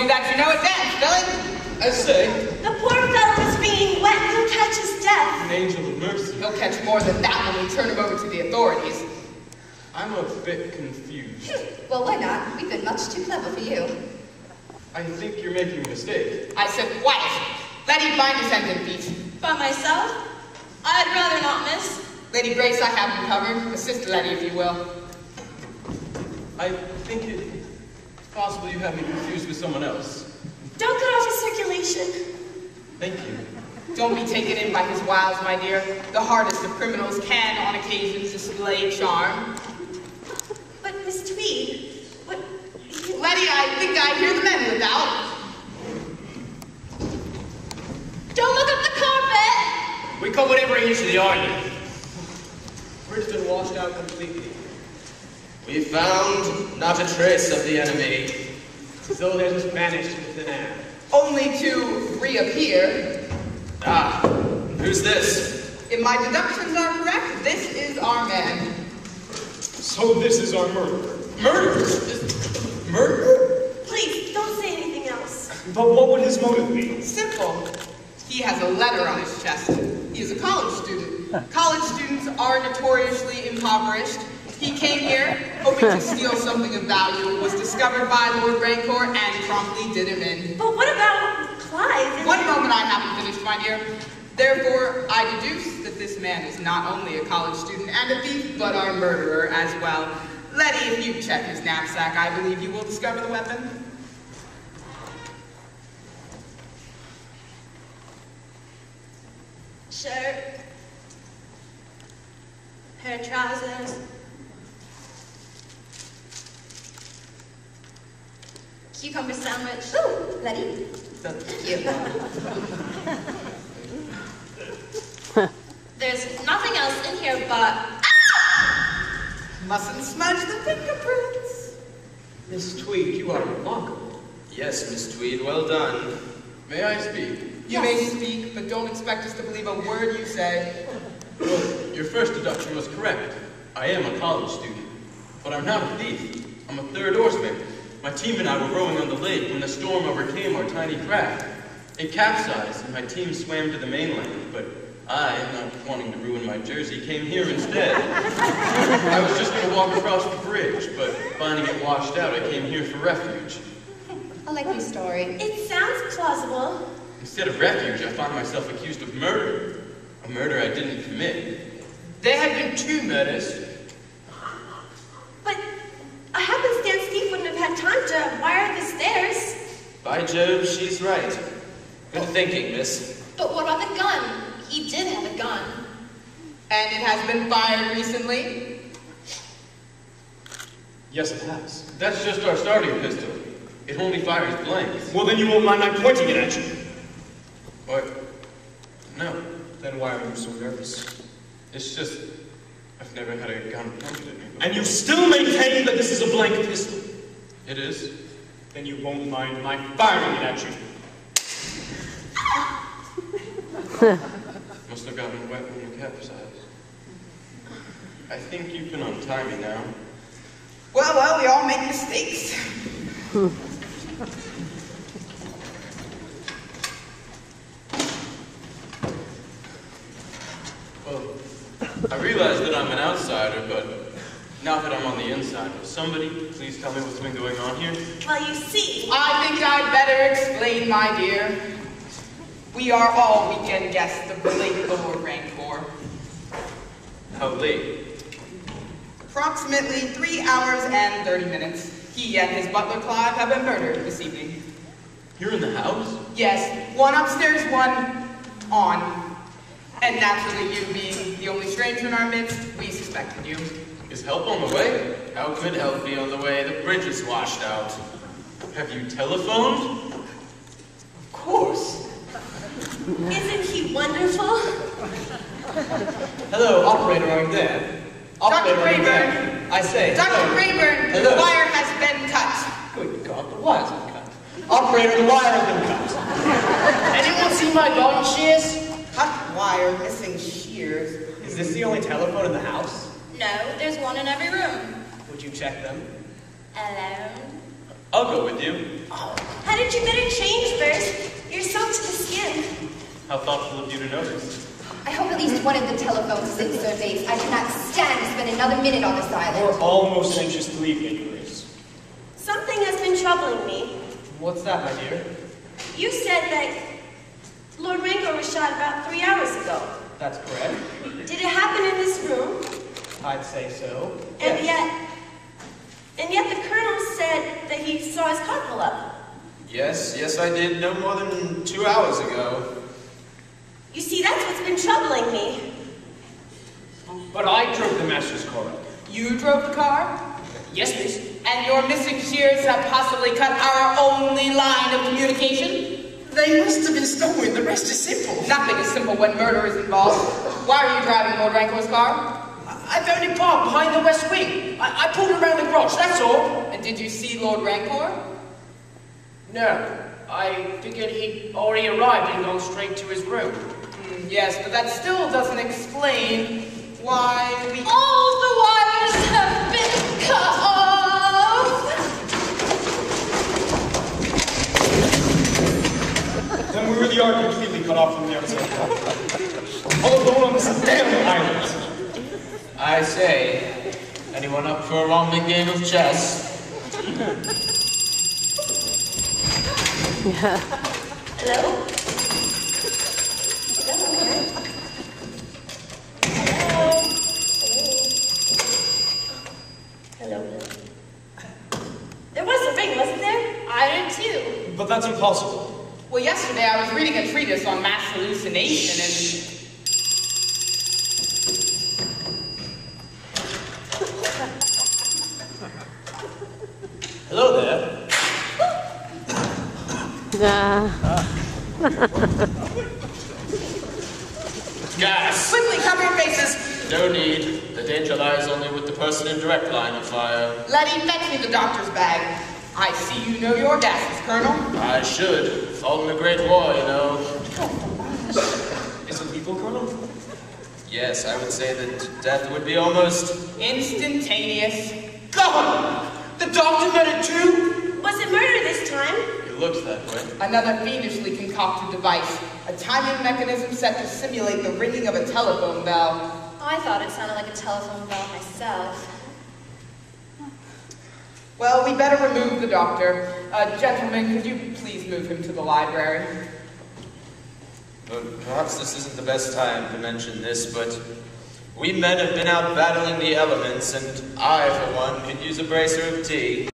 do that you know it dance, Billy. I say. The poor fellow is being wet. He'll catch his death. An angel of mercy. He'll catch more than that when we turn him over to the authorities. I'm a bit confused. Well, why not? We've been much too clever for you. I think you're making a mistake. I said quiet. Letty, bind his hands and feet. By myself? I'd rather not, miss. Lady Grace, I have him covered. Assist Letty, if you will. I think it's possible you have me confused with someone else. Don't cut off his circulation. Thank you. Don't be taken in by his wiles, my dear. The hardest of criminals can, on occasions, display charm. But, Miss Tweed, what... Letty, I think I hear the men without. Don't look up the carpet! We covered every inch of the island. Bridge been washed out completely. We found not a trace of the enemy. So they're just vanished into thin air. Only to reappear. Ah, who's this? If my deductions are correct, this is our man. So this is our murderer. Murder? Murder? Please, don't say anything else. But what would his motive be? Simple. He has a letter on his chest. He is a college student. College students are notoriously impoverished. He came here hoping to steal something of value, was discovered by Lord Rancor, and promptly did him in. But what about Clive? One moment, I haven't finished, my dear. Therefore, I deduce that this man is not only a college student and a thief, but our murderer as well. Letty, if you check his knapsack, I believe you will discover the weapon. Shirt. Pair of trousers. Cucumber sandwich. Ooh, Letty. Thank you. There's nothing else in here but... Mustn't smudge the fingerprints. Miss Tweed, you are remarkable. Yes, Miss Tweed, well done. May I speak? You may speak, but don't expect us to believe a word you say. Well, your first deduction was correct. I am a college student. But I'm not a thief. I'm a third oarsman. My team and I were rowing on the lake when the storm overcame our tiny craft. It capsized and my team swam to the mainland, but I, not wanting to ruin my jersey, came here instead. I was just going to walk across the bridge, but finding it washed out, I came here for refuge. I like your story. It sounds plausible. Instead of refuge, I found myself accused of murder. A murder I didn't commit. There had been 2 murders. But a happenstance thief wouldn't have had time to wire the stairs. By Jove, she's right. Good thinking, miss. But what about the gun? He did have a gun. And it has been fired recently. Yes, it has. That's just our starting pistol. It only fires blanks. Well, then you won't mind my pointing it at you. What? No. Then why are you so nervous? It's just, I've never had a gun pointed at me before. And you still maintain that this is a blank pistol? It is. Then you won't mind my firing it at you. Must have gotten wet when you capsized. I think you can untie me now. Well, we all make mistakes. Well, I realize that I'm an outsider, but now that I'm on the inside, will somebody please tell me what's been going on here? Well, you see... I think I'd better explain, my dear. We are all weekend guests of the late Lord Rancor. How late? Approximately 3 hours and 30 minutes. He and his butler Clive have been murdered this evening. You're in the house? Yes, one upstairs, one on. And naturally, you being the only stranger in our midst, we suspected you. Is help on the way? How could help be on the way? The bridge is washed out. Have you telephoned? Of course. Isn't he wonderful? Hello, operator, are you there? Dr. Operator, are you Rayburn. there? I say, Dr. hello. Rayburn, the Hello. wire has been cut. Good God, the wire's been cut. Operator, the wire has been cut. Anyone see my garden shears? Cut wire, missing shears. Is this the only telephone in the house? No, there's one in every room. Would you check them? Alone? I'll go with you. Hadn't you better change first? You're soaked to the skin. How thoughtful of you to notice. I hope at least one of the telephones sits their base. I cannot stand to spend another minute on this island. We're almost anxious to leave, Lady Grace. Something has been troubling me. What's that, my dear? You said that Lord Rancor was shot about 3 hours ago. That's correct. Did it happen in this room? I'd say so. And yet the Colonel said that he saw his car pull up. Yes, I did no more than 2 hours ago. You see, that's what's been troubling me. But I drove the Master's car up. You drove the car? Yes, miss. And your missing shears have possibly cut our only line of communication? They must have been stolen. The rest is simple. Nothing is simple when murder is involved. Why are you driving Lord Rancor's car? I found it parked behind the west wing. I pulled it around the garage, that's all. And did you see Lord Rancor? No, I figured he'd already arrived and gone straight to his room. Yes, but that still doesn't explain why we... All the wires have been cut off! Then we really are completely cut off from the outside. All alone on this damn island. I say, anyone up for a long big game of chess? Hello? Hello? There was a ring, wasn't there? I did too. But that's impossible. Well, yesterday I was reading a treatise on mass hallucination and... Hello there. Gas! Quickly, cover your faces! No need. The danger lies only with the person in direct line of fire. Letty, fetch me the doctor's bag. I see you know your gases, Colonel. I should. Fought in the Great War, you know. Is it lethal, Colonel? Yes, I would say that death would be almost... Instantaneous. God! The doctor met it too? Was it murder this time? It looks that way. Another fiendishly concocted device. A timing mechanism set to simulate the ringing of a telephone bell. I thought it sounded like a telephone bell myself. Well, we better remove the doctor. Gentlemen, could you please move him to the library? Perhaps this isn't the best time to mention this, but we men have been out battling the elements, and I, for one, could use a bracer of tea.